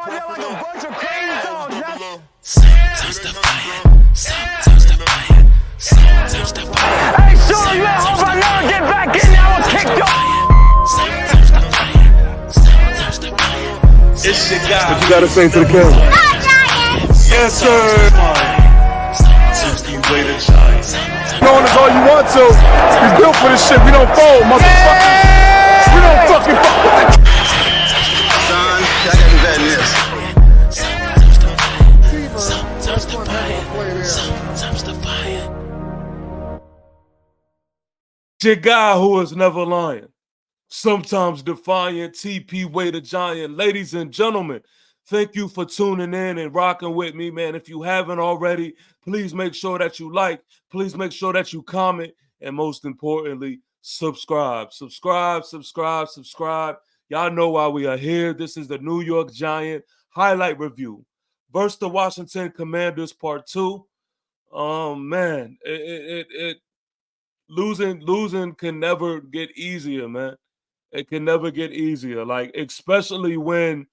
out there like a bunch of crazy dogs. Sometimes the fire, sometimes the fire, sometimes the fire. Hey, Shooter, you better hope I never get back in there. I will kick your Sometimes the fire, sometimes the fire. It's your guy. What you gotta say to the camera? Yes, sir. Sometimes the Way to giant. Knowing is all you want to. He's built for this shit. We don't fold, motherfucker. We don't fucking fuck with it. Son, I gotta do that in this. sometimes the fire, sometimes the fire. Your guy who is never lying. Sometimes defiant, TP Way the Giant. Ladies and gentlemen, thank you for tuning in and rocking with me, man. If you haven't already, please make sure that you like. Please make sure that you comment. And most importantly, subscribe. Subscribe. Y'all know why we are here. This is the New York Giant highlight review versus the Washington Commanders Part 2. Man, losing can never get easier, man. It can never get easier. Like, especially when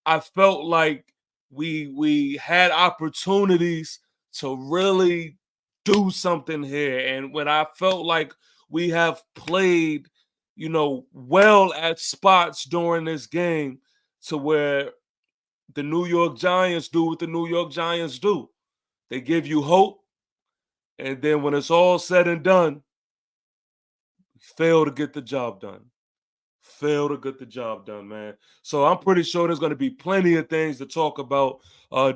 I felt like we had opportunities to really do something here. And when I felt like we have played, well at spots during this game to where the New York Giants do what the New York Giants do. They give you hope. And then when it's all said and done, fail to get the job done. Man. So I'm pretty sure there's going to be plenty of things to talk about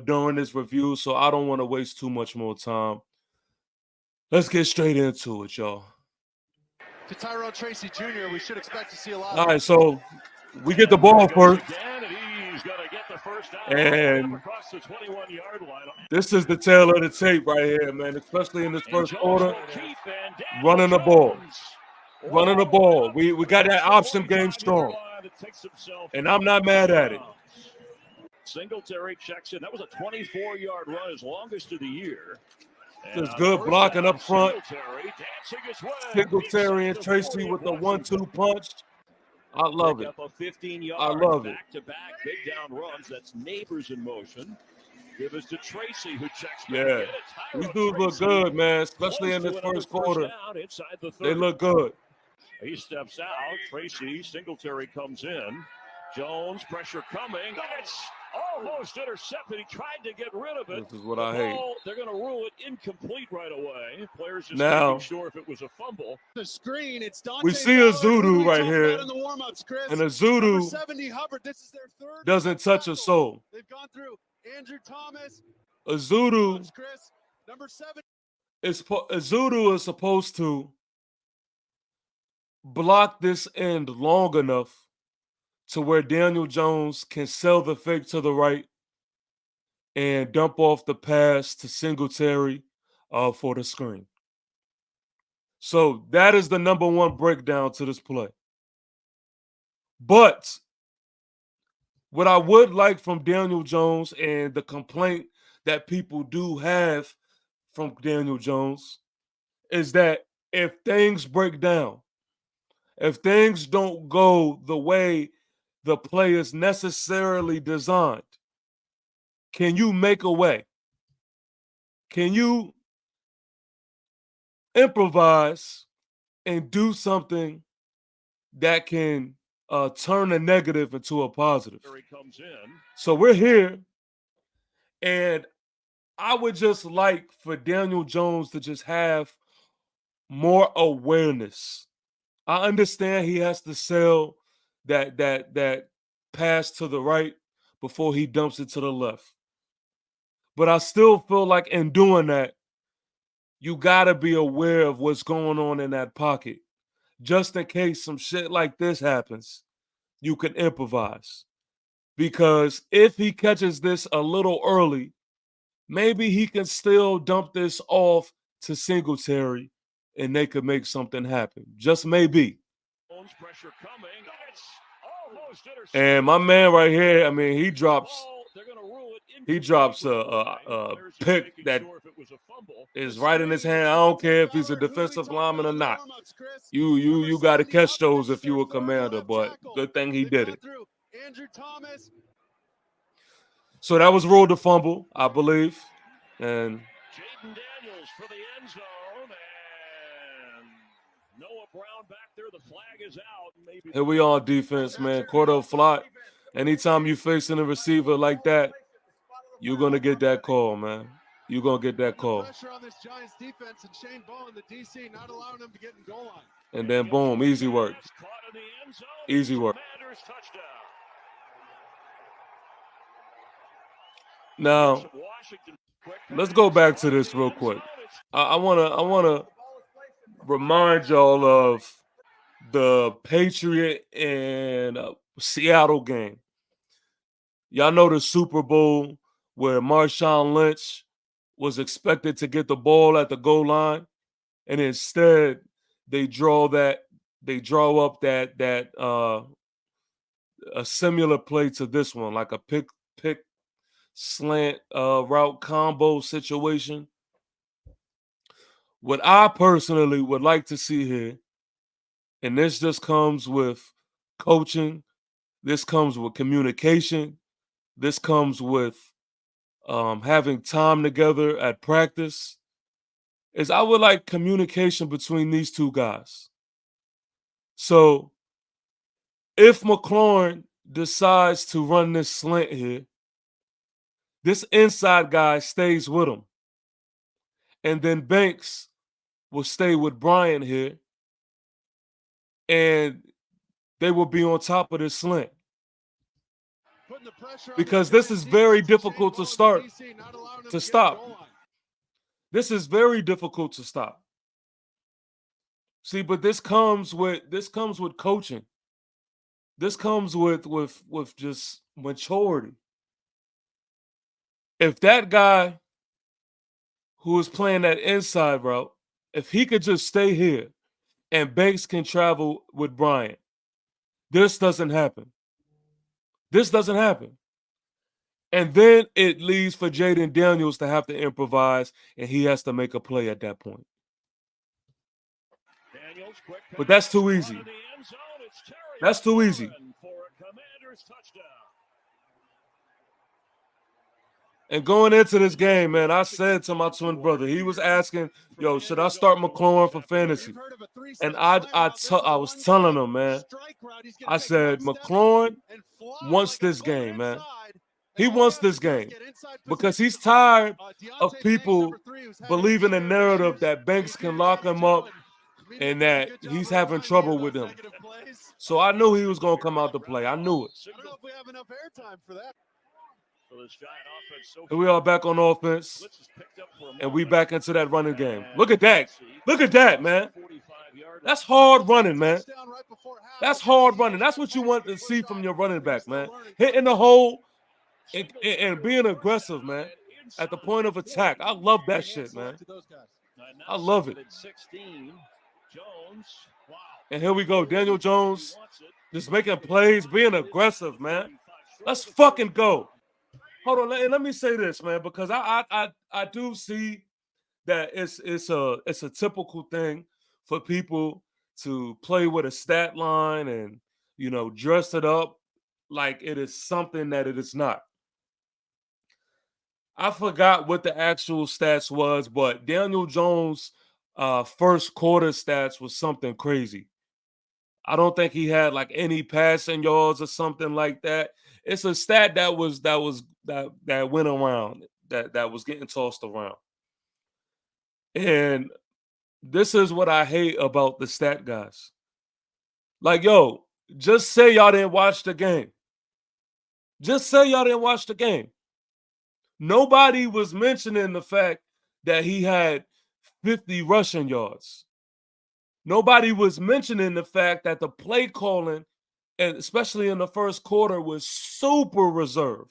during this review. So I don't want to waste too much more time. Let's get straight into it, y'all. To Tyrone Tracy Jr., we should expect to see a lot. All right, so we get the ball first. And this is the tail of the tape right here, man, especially in this first quarter. Running the ball. We got that option game strong. And I'm not mad at it. Singletary checks in. That was a 24-yard run, his longest of the year. Just good blocking up front. Singletary and Tracy with the 1-2 punch. I love it. I love it. Back-to-back big down runs. That's Neighbors in motion. Give us to Tracy, who checks. Yeah, these dudes look good, man, especially in this first quarter. They look good. He steps out. Tracy, Singletary comes in. Jones, pressure coming. It's almost intercepted. He tried to get rid of it. This is what I hate. They're going to rule it incomplete right away. Players just now, making sure if it was a fumble. The screen, it's Dante we see a Zudu right here. In the warm-ups, Chris. And a Zudu 70, Hubbard, this is their third doesn't touch a soul. They've gone through Andrew Thomas. A Zudu, Chris, number 7. a Zudu is supposed to block this end long enough to where Daniel Jones can sell the fake to the right and dump off the pass to Singletary for the screen. So that is the number one breakdown to this play. But what I would like from Daniel Jones, and the complaint that people do have from Daniel Jones, is that if things break down, if things don't go the way the play is necessarily designed, can you make a way? Can you improvise and do something that can turn a negative into a positive? So we're here, and I would just like for Daniel Jones to just have more awareness. I understand he has to sell that pass to the right before he dumps it to the left. But I still feel like in doing that, you got to be aware of what's going on in that pocket. Just in case some shit like this happens, you can improvise. Because if he catches this a little early, maybe he can still dump this off to Singletary and they could make something happen. Just maybe. And my man right here, I mean, he drops a pick that is right in his hand. I don't care if he's a defensive lineman or not. You got to catch those if you a commander, but good thing he did it. So that was ruled a fumble, I believe. And Jaden Daniels for the end zone, and Noah Brown back there. The flag is out. Maybe here we are on defense, man. Cordell Flott. Anytime you facing a receiver like that, you're gonna get that call, man. You're gonna get that call. Pressure on this Giants defense, and Shane Bowen, the DC, not allowing them to get in goal line. And then boom, easy work. caught in the end zone. Easy work. Commanders touchdown. Now, Washington, let's go back to this real quick. I wanna remind y'all of the Patriot and Seattle game. Y'all know the Super Bowl where Marshawn Lynch was expected to get the ball at the goal line, and instead they draw up that a similar play to this one, like a pick slant route combo situation. What I personally would like to see here, and this just comes with coaching, this comes with communication, this comes with having time together at practice, is I would like communication between these two guys. So if McLaurin decides to run this slant here, this inside guy stays with him. And then Banks will stay with Bryant here. And they will be on top of this slant. Because this is very difficult to stop. This is very difficult to stop. See, but this comes with coaching. This comes with just maturity. If that guy who is playing that inside route, if he could just stay here and Banks can travel with Bryant, this doesn't happen. This doesn't happen. And then it leaves for Jaden Daniels to have to improvise, and he has to make a play at that point. But that's too easy. That's too easy. And going into this game, man, I said to my twin brother, he was asking, yo, should I start McLaurin for fantasy? And I was telling him, man, I said, McLaurin wants this game, man. He wants this game because he's tired of people believing the narrative that Banks can lock him up and that he's having trouble with him. So I knew he was going to come out to play. I knew it. I don't know if we have enough airtime for that. And we are back on offense, and we back into that running game. Look at that. Look at that, man. That's hard running, man. That's hard running. That's what you want to see from your running back, man. Hitting the hole and being aggressive, man, at the point of attack. I love that shit, man. I love it. And here we go. Daniel Jones just making plays, being aggressive, man. Let's fucking go. Hold on, let me say this, man, because I do see that it's a typical thing for people to play with a stat line and, you know, dress it up like it is something that it is not. I forgot what the actual stats was, but Daniel Jones' first quarter stats was something crazy. I don't think he had like any passing yards or something like that. It's a stat that went around, that was getting tossed around. And this is what I hate about the stat guys. Like, yo, just say y'all didn't watch the game. Just say y'all didn't watch the game. Nobody was mentioning the fact that he had 50 rushing yards. Nobody was mentioning the fact that the play calling, and especially in the first quarter, was super reserved.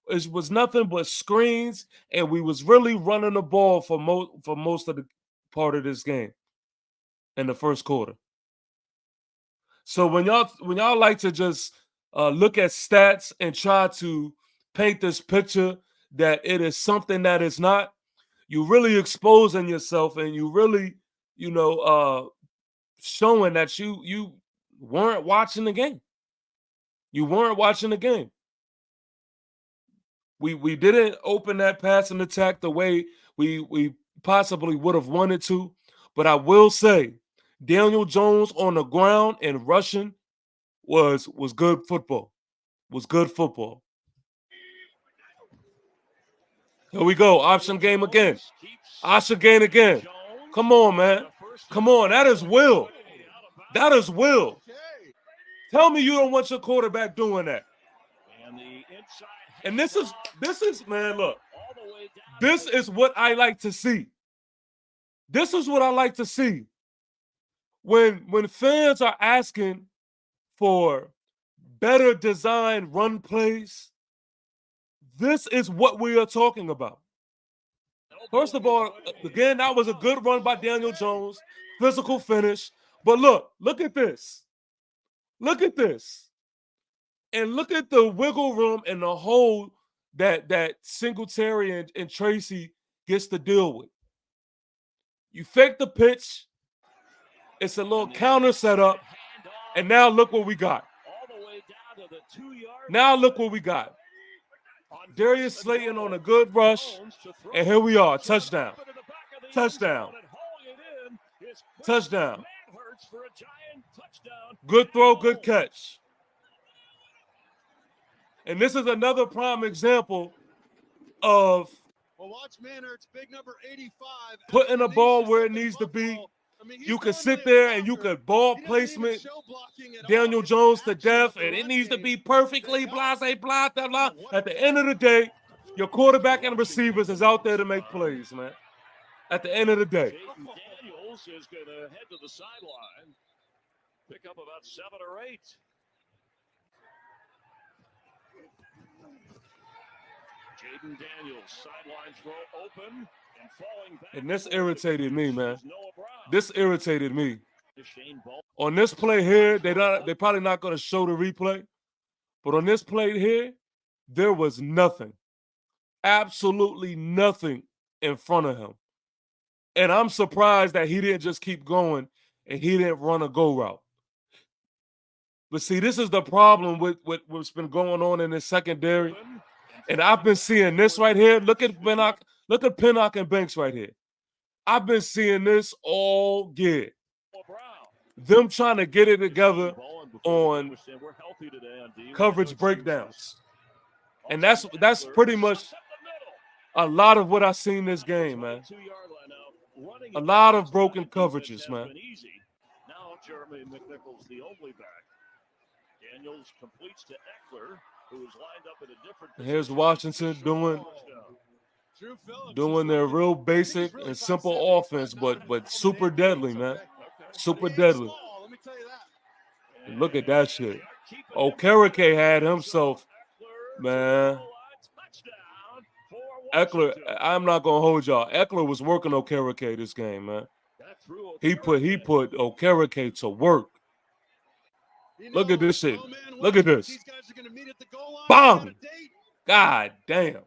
It was nothing but screens, and we was really running the ball for most of the part of this game in the first quarter. So when y'all like to just look at stats and try to paint this picture that it is something that is not, you really exposing yourself, and you really, showing that you weren't watching the game. You weren't watching the game. We didn't open that passing attack the way we possibly would have wanted to. But I will say, Daniel Jones on the ground and rushing was good football. Was good football. Here we go. Option game again. Option game again. Come on, man. Come on. That is will. That is will. Tell me you don't want your quarterback doing that. And this is man, look. This is what I like to see. This is what I like to see. When fans are asking for better designed run plays, this is what we are talking about. First of all, again, that was a good run by Daniel Jones, physical finish. But look at this. Look at this. And look at the wiggle room and the hole that Singletary and Tracy gets to deal with. You fake the pitch. It's a little counter setup. And now look what we got. Now look what we got. Darius Slayton on a good rush. And here we are. Touchdown. Touchdown. Touchdown. Good throw, good catch. And this is another prime example of watch Manhurt's big number 85 putting the ball where it needs to be. You can sit there and you can ball placement Daniel Jones to death, and it needs to be perfectly blah, blah, blah, blah. At the end of the day, your quarterback and receivers is out there to make plays, man. At the end of the day. Daniels is going to head to the sideline, pick up about 7 or 8. Jaden Daniels, sideline throw open and falling back. And this irritated me, man. This irritated me. On this play here, they're probably not going to show the replay. But on this play here, there was nothing. Absolutely nothing in front of him. And I'm surprised that he didn't just keep going and he didn't run a go route. But see, this is the problem with what's been going on in the secondary. And I've been seeing this right here. Look at Pinnock and Banks right here. I've been seeing this all year. Them trying to get it together on coverage breakdowns. And that's pretty much a lot of what I've seen this game, man. A lot of broken coverages, man. Now Jeremy McNichols, the only back. Daniels completes to Eckler, who is lined up in a different position. Here's Washington doing their real basic and simple offense, but super deadly, man. Super deadly. And look at that shit. Okereke had himself, man. Eckler, I'm not gonna hold y'all. Eckler was working Okereke this game, man. He put Okereke to work. Look at this shit. Look at this. Bang! God damn.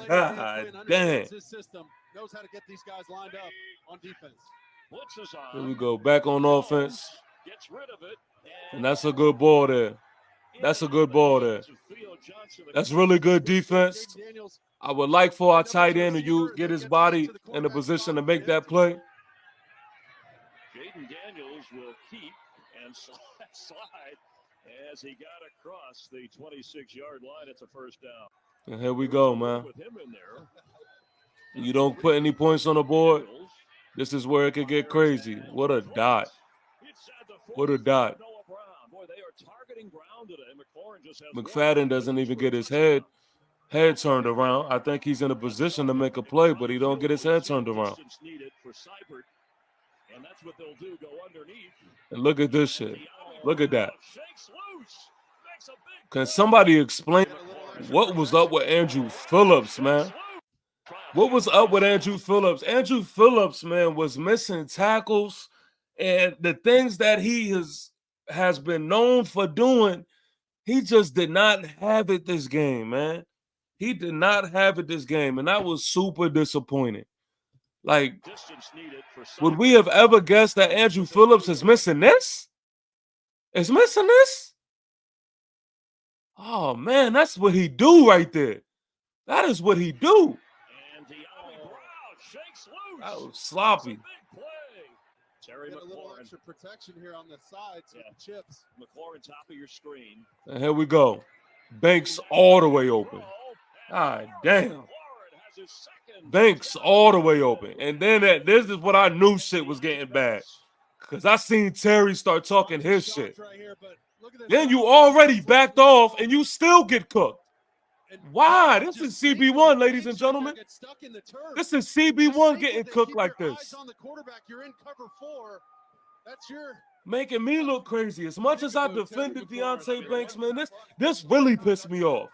God damn. Knows how to get these guys lined up on defense. Here we go. Back on offense. And that's a good ball there. That's a good ball there. That's really good defense. I would like for our tight end to get his body in a position to make that play. Jaden Daniels will keep and slide as he got across the 26-yard line. It's a first down. And here we go, man. You don't put any points on the board, this is where it could get crazy. What a dot. What a dot. McFadden doesn't even get his head turned around. I think he's in a position to make a play, but he don't get his head turned around. And look at this shit. Look at that. Can somebody explain what was up with Andrew Phillips, man? What was up with Andrew Phillips? Andrew Phillips, man, was missing tackles, and the things that he has been known for doing, he just did not have it this game, man. He did not have it this game, and that was super disappointing. Like, would we have ever guessed that Andrew Phillips is missing this? Is missing this? Oh, man, that's what he do right there. That is what he do. And De'Ami Brown shakes loose. That was sloppy. It's a big play. Terry Get a little McLaurin. extra protection here on the sides with the chips. McLaurin top of your screen. And here we go. Banks all the way open. God damn. McLaurin has his second. Banks all the way open. And then this is what I knew shit was getting bad. Because I seen Terry start talking his shit. Right here, but look at this. Then you already backed off and you still get cooked. Why? This is CB1, ladies and gentlemen. This is CB1 getting cooked like this. On the quarterback, you're in cover 4. That's your Making me look crazy. As much as I defended Deontay Banks, man, this really pissed me off.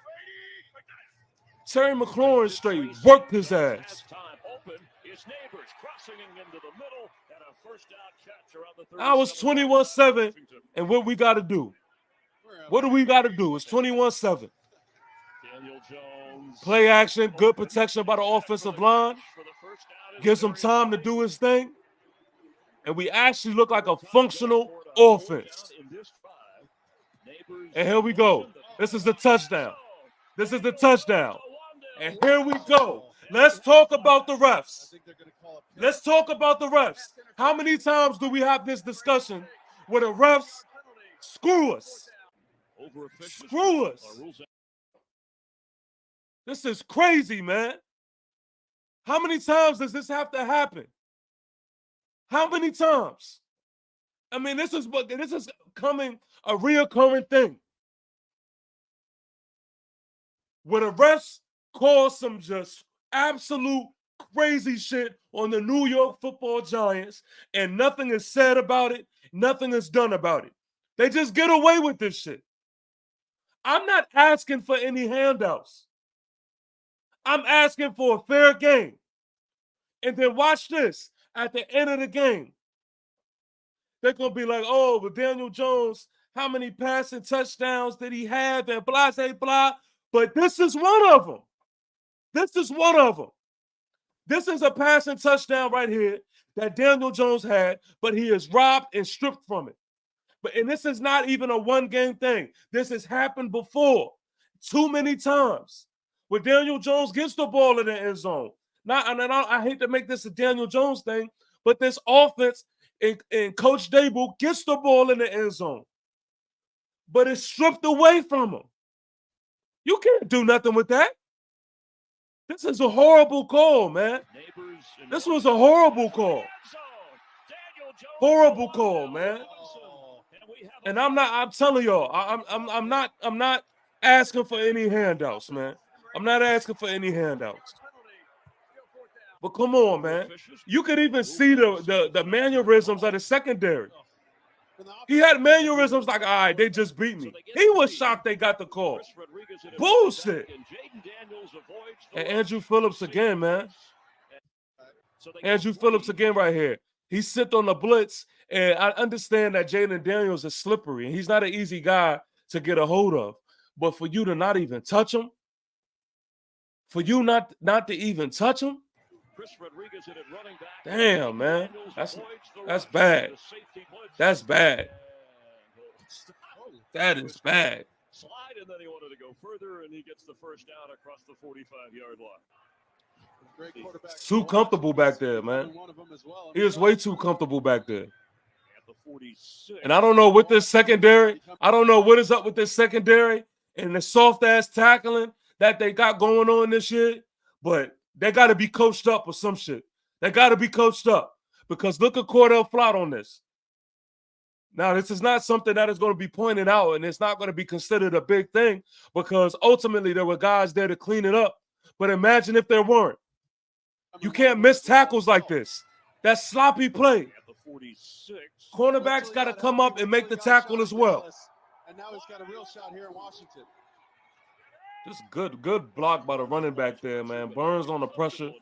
Terry McLaurin straight worked his ass. I was 21-7, and what we got to do? What do we got to do? It's 21-7. Play action, good protection by the offensive line. Gives him time to do his thing. And we actually look like a functional offense. And here we go. This is the touchdown. This is the touchdown. And here we go. Let's talk about the refs. Let's talk about the refs. How many times do we have this discussion where the refs screw us? Screw us. This is crazy, man. How many times does this have to happen? How many times? I mean, this is coming a reoccurring thing. Where the refs call some just absolute crazy shit on the New York Football Giants, and nothing is said about it, nothing is done about it. They just get away with this shit. I'm not asking for any handouts. I'm asking for a fair game. And then watch this. At the end of the game, they're going to be like, oh, but Daniel Jones, how many passing touchdowns did he have? And blah, blah, blah. But this is one of them. This is one of them. This is a passing touchdown right here that Daniel Jones had, but he is robbed and stripped from it. And this is not even a one-game thing. This has happened before too many times where Daniel Jones gets the ball in the end zone. I hate to make this a Daniel Jones thing, but this offense and Coach Dable gets the ball in the end zone, but it's stripped away from him. You can't do nothing with that. This is a horrible call, man. This was a horrible call. Horrible call, man. And I'm telling y'all, I'm not asking for any handouts, man. I'm not asking for any handouts. But come on, man. You could even see the mannerisms of the secondary. He had mannerisms like, all right, they just beat me. He was shocked they got the call. Bullshit. And Andrew Phillips again, man. Andrew Phillips again right here. He sit on the blitz, and I understand that Jaden Daniels is slippery, and he's not an easy guy to get a hold of. But for you to not even touch him, for you not to even touch him, damn, man. That's bad. That's bad. That is bad. Slide, and then he wanted to go further, and he gets the first down across the 45-yard line. Too comfortable back there, man. He is way too comfortable back there. And I don't know what this secondary, I don't know what is up with this secondary and the soft-ass tackling that they got going on this year, but they got to be coached up or some shit. They got to be coached up because look at Cordell Flott on this. Now, this is not something that is going to be pointed out, and it's not going to be considered a big thing because ultimately there were guys there to clean it up. But imagine if there weren't. You can't miss tackles like this. That's sloppy play. Cornerbacks got to come up and make the tackle as well. And now he's got a real shot here in Washington. Just good block by the running back there, man. Burns on the pressure.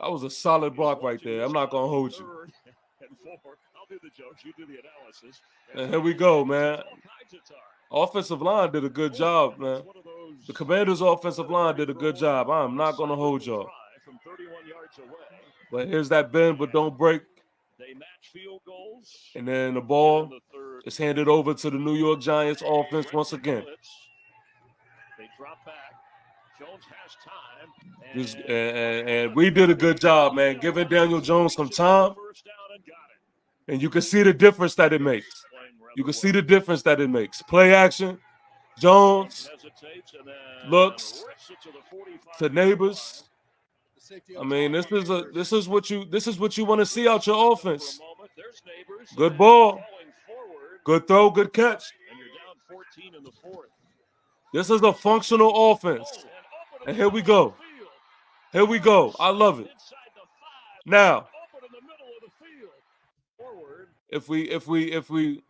That was a solid block right there. I'm not going to hold you. And here we go, man. Offensive line did a good job, man. The Commanders' offensive line did a good job. I'm not going to hold y'all. But here's that bend, but don't break. And then the ball is handed over to the New York Giants offense once again. They drop back. Jones has time. And we did a good job, man, giving Daniel Jones some time. And you can see the difference that it makes. You can see the difference that it makes. Play action. Jones looks to Neighbors. I mean, this is what you want to see out your offense. Good ball. Good throw, good catch. This is a functional offense. And here we go. Here we go. I love it. Now, if we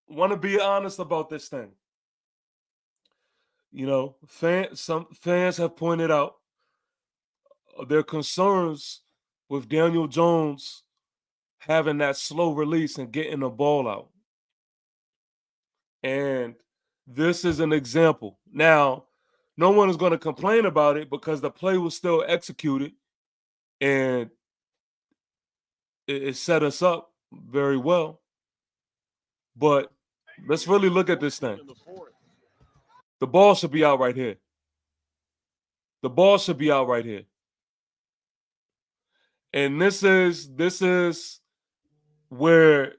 want to be honest about this thing, you know, some fans have pointed out their concerns with Daniel Jones having that slow release and getting the ball out. And this is an example. Now, no one is going to complain about it because the play was still executed and it set us up very well. But let's really look at this thing. The ball should be out right here. The ball should be out right here. And this is where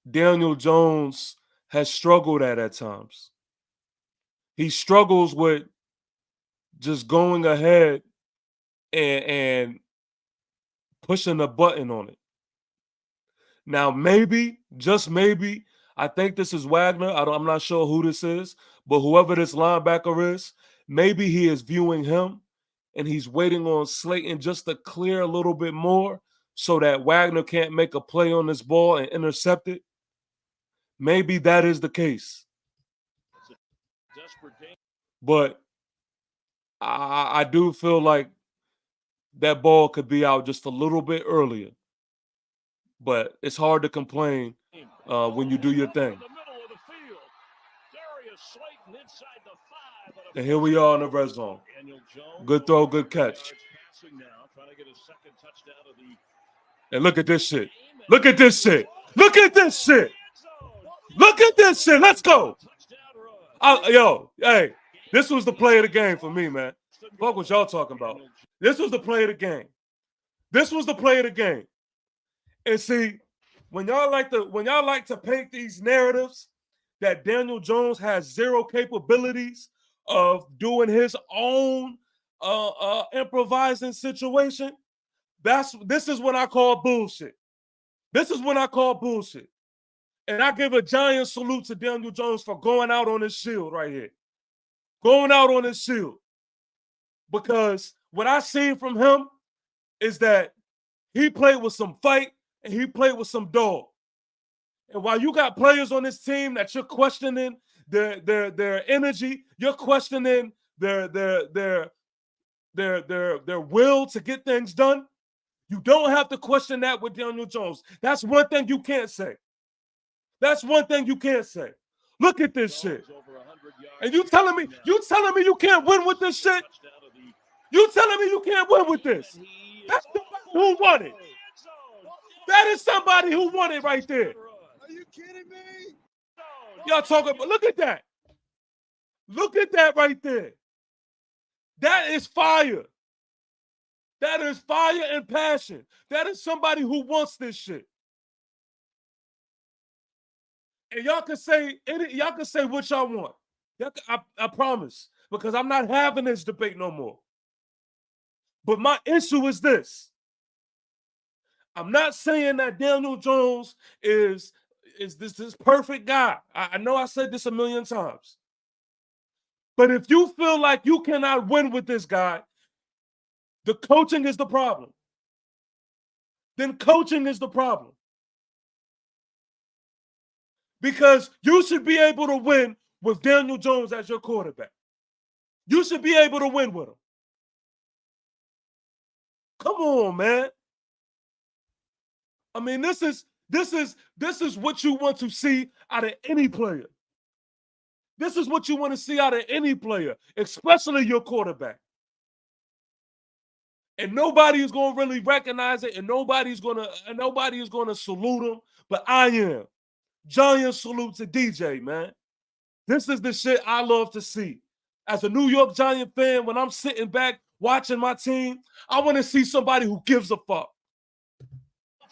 Daniel Jones has struggled at times. He struggles with just going ahead and pushing the button on it. Now, maybe, just maybe, I think this is Wagner. I'm not sure who this is, but whoever this linebacker is, maybe he is viewing him and he's waiting on Slayton just to clear a little bit more so that Wagner can't make a play on this ball and intercept it. Maybe that is the case. But I do feel like that ball could be out just a little bit earlier. But it's hard to complain when you do your thing. And here we are in the red zone. Good throw, good catch. And look at this shit. Look at this shit. Look at this shit. Look at this shit. Let's go. Hey, this was the play of the game for me, man. Fuck what y'all talking about. This was the play of the game. This was the play of the game. And see, when y'all like to paint these narratives that Daniel Jones has zero capabilities of doing his own improvising situation, this is what I call bullshit. This is what I call bullshit. And I give a giant salute to Daniel Jones for going out on his shield right here. Going out on his shield. Because what I seen from him is that he played with some fight and he played with some dog. And while you got players on this team that you're questioning their energy, you're questioning their will to get things done, you don't have to question that with Daniel Jones. That's one thing you can't say. That's one thing you can't say. Look at this shit. And you telling me you can't win with this shit? You telling me you can't win with this? That's somebody who won it. That is somebody who won it right there. Are you kidding me? Y'all talking about, look at that. Look at that right there. That is fire. That is fire and passion. That is somebody who wants this shit. And y'all can say what y'all want. I promise. Because I'm not having this debate no more. But my issue is this. I'm not saying that Daniel Jones is this perfect guy. I know I said this a million times. But if you feel like you cannot win with this guy, the coaching is the problem. Then coaching is the problem. Because you should be able to win with Daniel Jones as your quarterback. You should be able to win with him. Come on, man. I mean, this is what you want to see out of any player. This is what you want to see out of any player, especially your quarterback. And nobody is going to really recognize it, and nobody is going to salute him, but I am. Giant salute to DJ, man. This is the shit I love to see. as a New York Giant fan, when I'm sitting back watching my team, I want to see somebody who gives a fuck.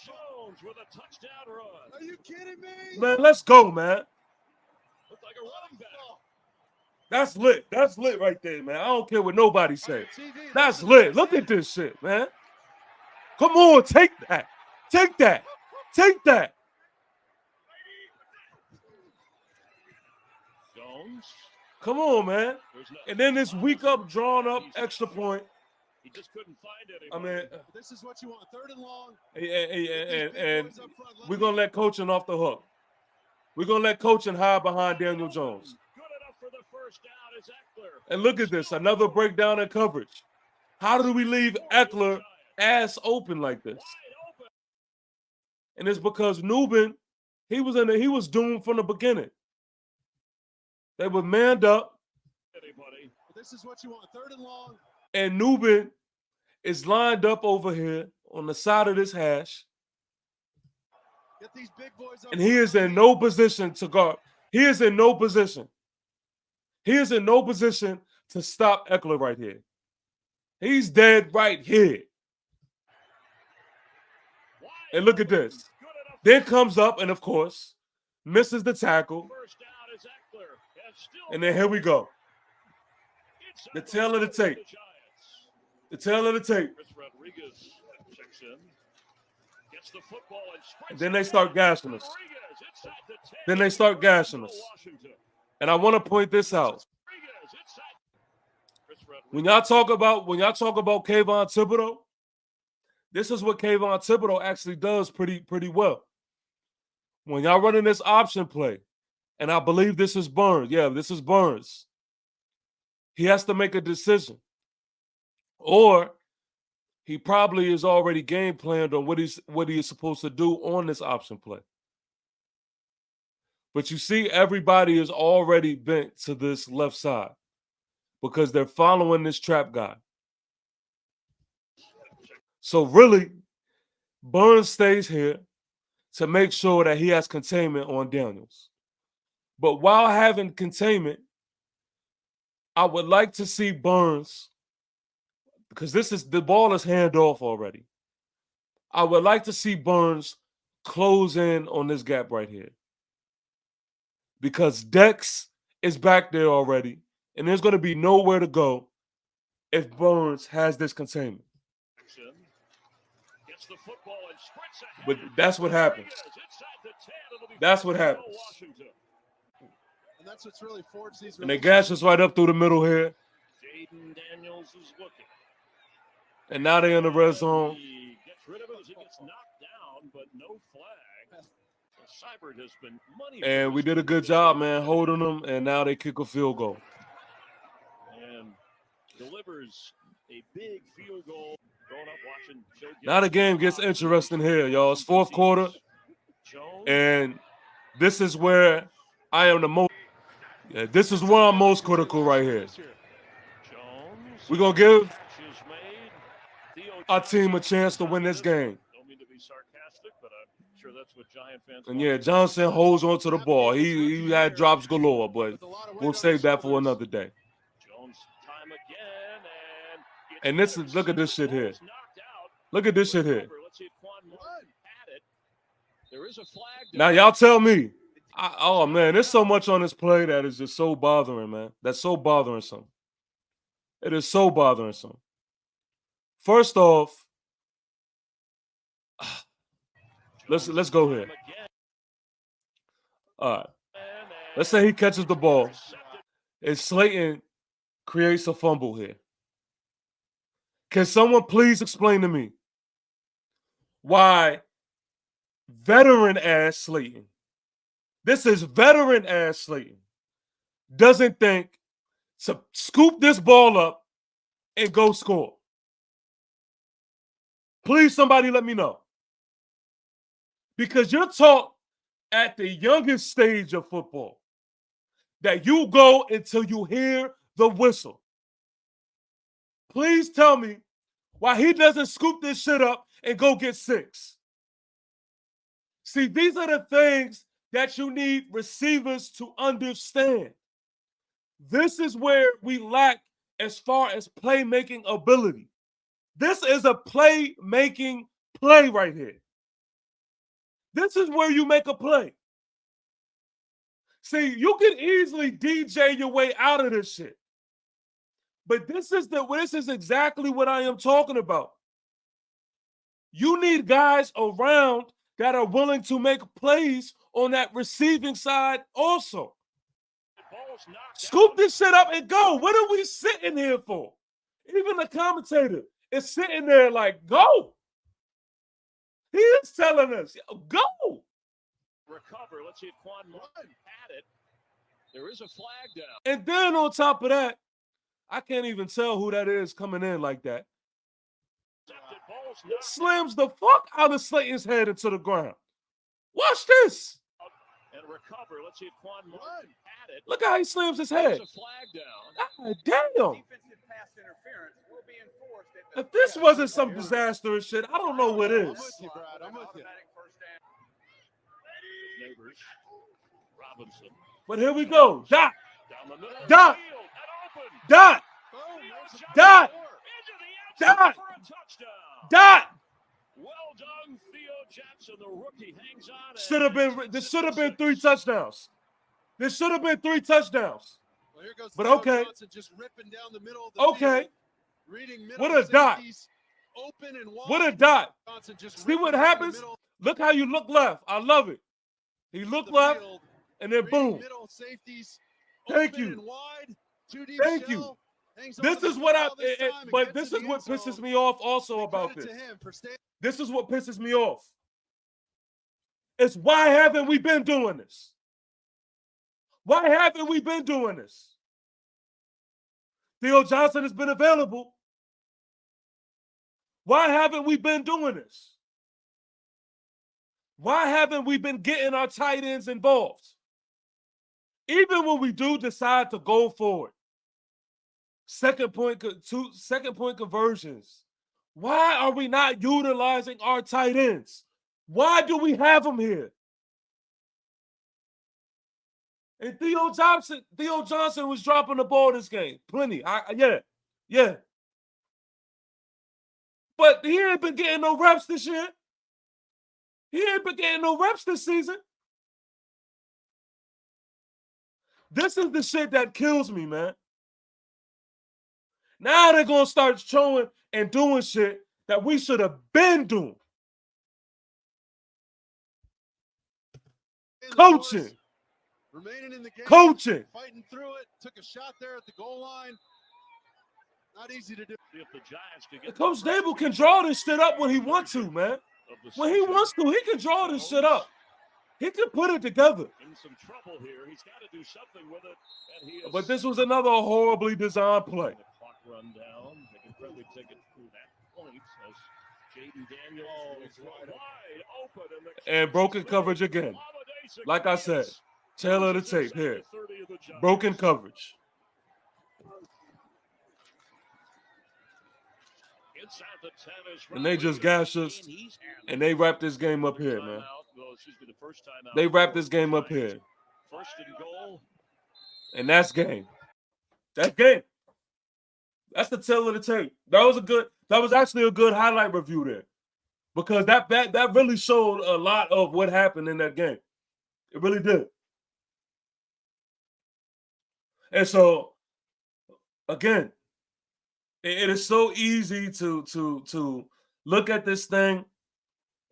Jones with a touchdown run. Are you kidding me? Man, let's go, man. Looked like a running back. That's lit. That's lit right there, man. I don't care what nobody says. TV, That's listen, lit. Look at this shit, man. Come on, take that. Take that. Take that. Jones. Come on, man. There's no, And then this weak up, drawn up extra point. He just couldn't find it. I mean, This is what you want. 3rd and long. and we're going to let coaching off the hook. We're going to let coaching hide behind Daniel Jones. Good enough for the first down is Eckler. And look at this, another breakdown in coverage. How do we leave Eckler ass open like this? Wide open. And it's because Nubin, he was doomed from the beginning. They were manned up, Anybody. This is what you want. 3rd and long. and Nubin is lined up over here on the side of this hash, Get these big boys up. and he is in no position to guard. He is in no position. He is in no position to stop Eckler right here. He's dead right here. And look at this. Then comes up and, of course, misses the tackle. First down is Eckler. And still And then here we go. it's The Eckler tail of the for tape. Giants. The tail of the tape. Chris Rodriguez checks in. Gets the football and sprints. And then they start gashing us. Rodriguez inside the 10. Then they start gashing us. Washington. And I want to point this out. Rodriguez inside. Chris Rodriguez. When y'all talk about Kayvon Thibodeau, this is what Kayvon Thibodeau actually does pretty well. When y'all running this option play, and I believe this is Burns. Yeah, this is Burns. He has to make a decision. Or he probably is already game planned on what he is supposed to do on this option play. But you see, everybody is already bent to this left side because they're following this trap guy. So really, Burns stays here to make sure that he has containment on Daniels. But while having containment, I would like to see Burns, because the ball is hand off already. I would like to see Burns close in on this gap right here. Because Dex is back there already, and there's going to be nowhere to go if Burns has this containment. Gets the football and sprints ahead. But that's what happens. Inside the 10. It'll be That's what first and goal, happens. Washington. And that's what's really forged these. And they gash us right up through the middle here. Jaden Daniels is looking. And now they're in the red zone. He gets rid of it as he gets knocked down, but no flag. Seibert has been money. And we did a good job, man, holding them. And now they kick a field goal. And delivers a big field goal. Growing up watching Joe Now the game gets interesting here, y'all. It's fourth quarter. And this is where I am the most. Yeah, this is where I'm most critical right here. We're going to give our team a chance to win this game. Don't mean to be sarcastic, but I'm sure that's what Giant fans And yeah, Johnson holds on to the ball. He had drops galore, but we'll save that for another day. Jones time again, And this is, look at this shit here. Look at this shit here. Let's see if Quan Martin had it. There is a flag. Now y'all tell me. Oh man, there's so much on this play that is just so bothering, man. That's so bothersome. It is so bothersome. First off, let's go here. All right. Let's say he catches the ball, and Slayton creates a fumble here. Can someone please explain to me why veteran-ass Slayton, this is veteran-ass Slayton, doesn't think to scoop this ball up and go score? Please, somebody let me know. Because you're taught at the youngest stage of football that you go until you hear the whistle. Please tell me why he doesn't scoop this shit up and go get 6. See, these are the things that you need receivers to understand. This is where we lack as far as playmaking ability. This is a playmaking play right here. This is where you make a play. See, you can easily DJ your way out of this shit. But this is exactly what I am talking about. You need guys around that are willing to make plays on that receiving side also. Scoop this shit up and go. What are we sitting here for? Even the commentator is sitting there like, go. He is telling us, go. Recover. Let's see if Quan Martin had it. There is a flag down. And then on top of that, I can't even tell who that is coming in like that. He slams the fuck out of Slayton's head into the ground. Watch this. And recover. Let's see if Quan Martin had it. Look how he slams his head. There's a flag down. God damn. If this wasn't some disastrous shit, I don't know what I'm is. with you, Brad. I'm with you. Neighbors. Robinson. But here we go. Dot. Down the middle. Dot. Field, and open. Dot. Boom, there's a Dot. score. Into the end zone Dot. for a touchdown. Dot. Well done, Theo Jackson. The rookie hangs on. This should have been 3 touchdowns. This should have been 3 touchdowns. Well, here goes But Theo okay. Johnson just ripping down the middle of the Okay. field, reading middle What a dot. safeties, open and wide. What a dot. Johnson just See what ripping down the happens? middle Look how you look left. I love it. He of looked the left field, and then reading boom. middle safeties, Thank open you. and wide, 2 deep Thank you. shell, hangs This on to is the what I football this time and but gets this in is the what end pisses zone. me off also Big about credit this. to him for staying. This is what pisses me off. It's why haven't we been doing this? Why haven't we been doing this? Theo Johnson has been available. Why haven't we been doing this? Why haven't we been getting our tight ends involved? Even when we do decide to go forward, second point conversions. Why are we not utilizing our tight ends? Why do we have them here? And Theo Johnson was dropping the ball this game. Plenty. Yeah. But he ain't been getting no reps this year. He ain't been getting no reps this season. This is the shit that kills me, man. Now they're going to start showing and doing shit that we should have been doing. Coaching. Remaining in the game. Coaching. Fighting through it. Took a shot there at the goal line. Not easy to do. See if the Giants can get Coach Dable can draw this shit up when he wants to, man. When he wants to, he can draw this shit up. He can put it together. In some trouble here. He's got to do something with it. And he is. But this was another horribly designed play. The clock run down. They can probably take it through that point as Jaden Daniels is wide open. And broken coverage again. Like I said, tail of the tape here. Broken coverage. And they just gash us, and they wrap this game up here, man. They wrap this game up here. First and goal. And that's game. That's game. That's the tail of the tape. That was actually a good highlight review there. Because that really showed a lot of what happened in that game. It really did. And so, again, it is so easy to look at this thing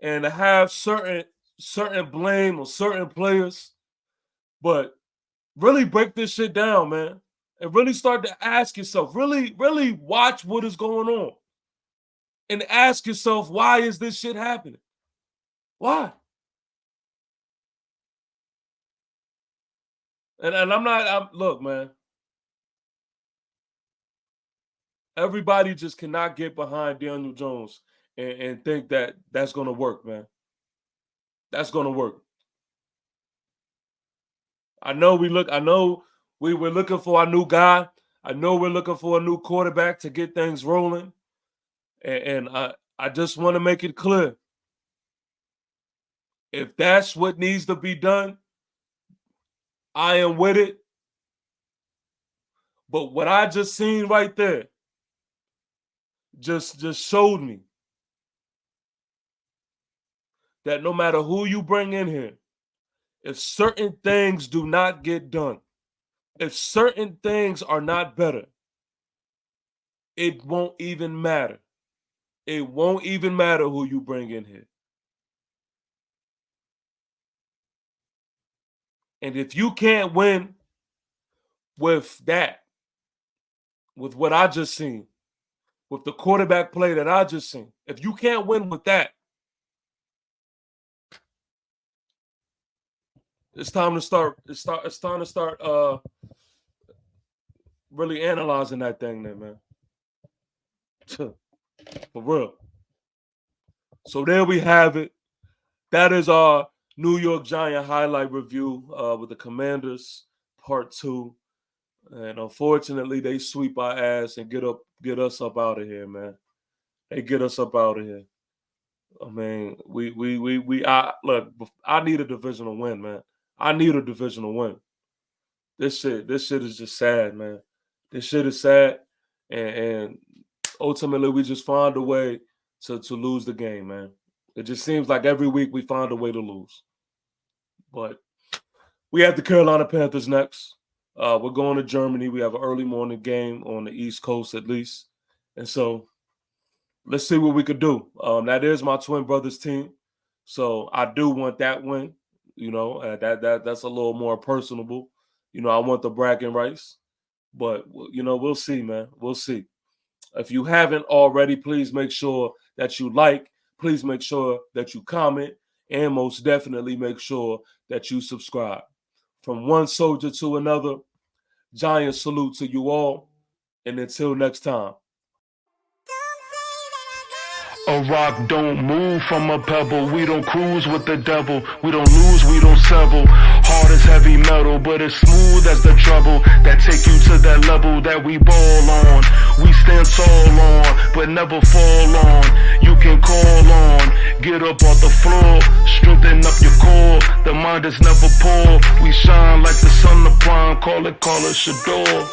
and to have certain blame on certain players, but really break this shit down, man, and really start to ask yourself, really watch what is going on, and ask yourself, why is this shit happening? Why? And look, man. Everybody just cannot get behind Daniel Jones and think that that's going to work, man. That's going to work. I know we were looking for a new guy. I know we're looking for a new quarterback to get things rolling. And I just want to make it clear. If that's what needs to be done, I am with it. But what I just seen right there just showed me that no matter who you bring in here, if certain things do not get done, if certain things are not better, it won't even matter. It won't even matter who you bring in here. And if you can't win with that, with what I just seen, with the quarterback play that I just seen, if you can't win with that, it's time to start. It's time to start really analyzing that thing there, man. For real. So there we have it. That is our New York Giant highlight review with the Commanders, Part 2. And unfortunately, they sweep our ass and get us up out of here, man. They get us up out of here. I mean, look, I need a divisional win, man. I need a divisional win. This shit is just sad, man. This shit is sad. And ultimately, we just find a way to lose the game, man. It just seems like every week we find a way to lose. But we have the Carolina Panthers next. We're going to Germany. We have an early morning game on the East Coast at least. And so let's see what we could do. That is my twin brother's team. So I do want that win. You know, that's a little more personable. You know, I want the bragging rights. But, you know, we'll see, man. We'll see. If you haven't already, please make sure that you like. Please make sure that you comment. And most definitely make sure that you subscribe. From one soldier to another, giant salute to you all. And until next time. A rock don't move from a pebble. We don't cruise with the devil. We don't lose, we don't settle. Hard as heavy metal, but as smooth as the treble that take you to that level that we ball on. We stand tall on, but never fall on. You can call on, get up off the floor, strengthen up your core. The mind is never poor. We shine like the sun of prime. Call it Shador.